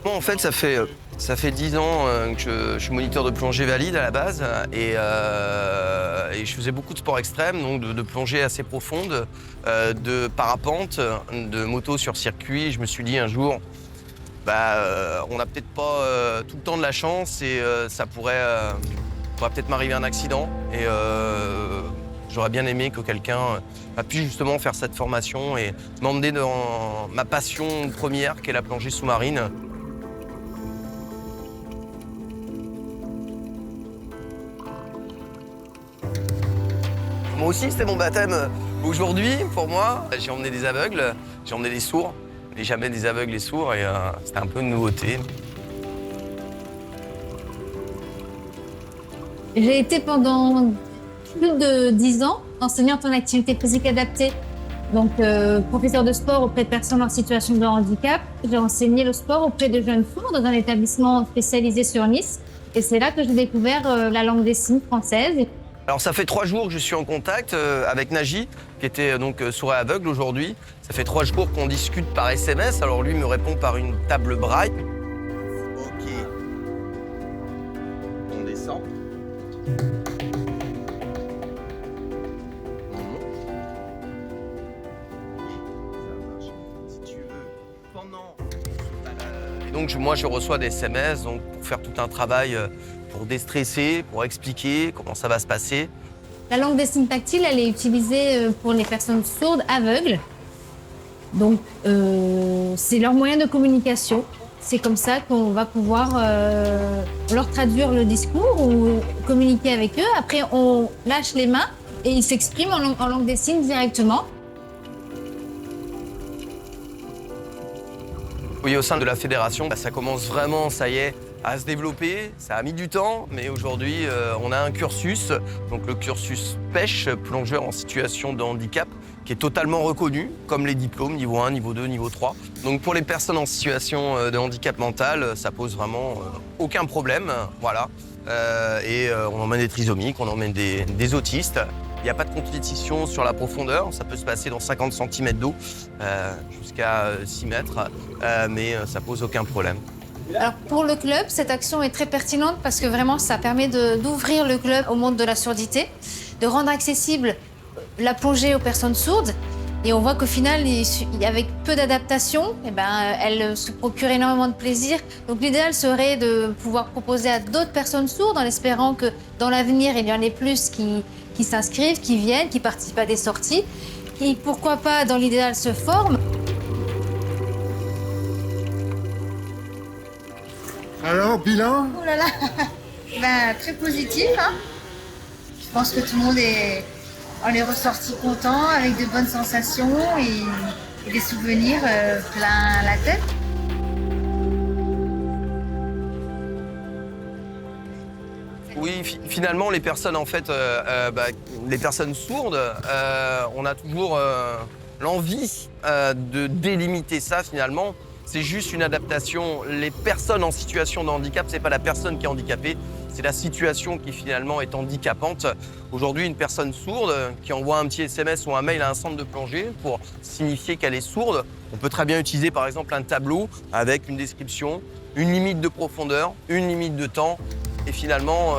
Moi, en fait, ça fait 10 ans que je suis moniteur de plongée valide à la base et je faisais beaucoup de sports extrêmes, donc de plongée assez profonde, de parapente, de moto sur circuit. Je me suis dit un jour, on n'a peut-être pas tout le temps de la chance et ça pourrait peut-être m'arriver un accident. Et j'aurais bien aimé que quelqu'un puisse justement faire cette formation et m'emmener dans ma passion première, qui est la plongée sous-marine. Moi aussi, c'était mon baptême. Aujourd'hui, pour moi, j'ai emmené des aveugles, j'ai emmené des sourds, mais jamais des aveugles et sourds, et c'était un peu une nouveauté. J'ai été pendant plus de 10 ans enseignante en activité physique adaptée, donc professeur de sport auprès de personnes en situation de handicap. J'ai enseigné le sport auprès de jeunes sourds dans un établissement spécialisé sur Nice, et c'est là que j'ai découvert la langue des signes française. Alors ça fait 3 jours que je suis en contact avec Naji, qui était donc sourd et aveugle aujourd'hui. Ça fait 3 jours qu'on discute par SMS, alors lui me répond par une table braille. Ok. On descend. Si tu veux, pendant Et donc moi je reçois des SMS donc, pour faire tout un travail pour déstresser, pour expliquer comment ça va se passer. La langue des signes tactiles, elle est utilisée pour les personnes sourdes, aveugles. Donc, c'est leur moyen de communication. C'est comme ça qu'on va pouvoir leur traduire le discours ou communiquer avec eux. Après, on lâche les mains et ils s'expriment en langue des signes directement. Oui, au sein de la fédération, ça commence vraiment, ça y est, à se développer. Ça a mis du temps, mais aujourd'hui, on a un cursus, donc le cursus pêche, plongeur en situation de handicap, qui est totalement reconnu, comme les diplômes niveau 1, niveau 2, niveau 3. Donc pour les personnes en situation de handicap mental, ça pose vraiment aucun problème, voilà. On emmène des trisomiques, on emmène des autistes. Il n'y a pas de compétition sur la profondeur, ça peut se passer dans 50 cm d'eau jusqu'à 6 mètres, mais ça pose aucun problème. Alors pour le club, cette action est très pertinente parce que vraiment ça permet d'ouvrir le club au monde de la surdité, de rendre accessible la plongée aux personnes sourdes. Et on voit qu'au final, avec peu d'adaptation, elle se procure énormément de plaisir. Donc l'idéal serait de pouvoir proposer à d'autres personnes sourdes en espérant que dans l'avenir, il y en ait plus qui s'inscrivent, qui viennent, qui participent à des sorties. Et pourquoi pas, dans l'idéal, se forment. Alors, bilan? Oh là là, très positif. Hein. Je pense que tout le monde en est ressorti content, avec de bonnes sensations et des souvenirs plein la tête. Oui, finalement, les personnes les personnes sourdes, on a toujours l'envie de délimiter ça finalement. C'est juste une adaptation. Les personnes en situation de handicap, c'est pas la personne qui est handicapée, c'est la situation qui finalement est handicapante. Aujourd'hui, une personne sourde qui envoie un petit SMS ou un mail à un centre de plongée pour signifier qu'elle est sourde, on peut très bien utiliser par exemple un tableau avec une description, une limite de profondeur, une limite de temps. Et finalement,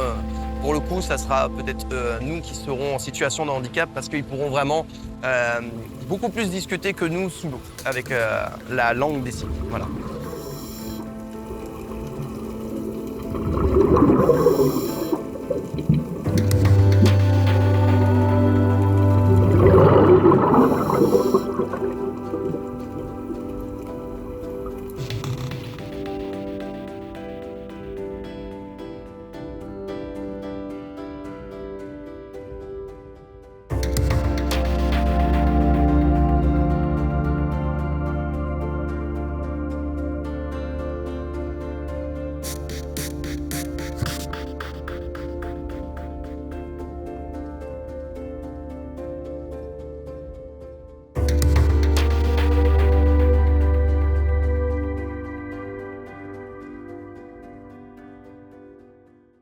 pour le coup, ça sera peut-être nous qui serons en situation de handicap parce qu'ils pourront vraiment beaucoup plus discuter que nous sous l'eau avec la langue des signes. Voilà.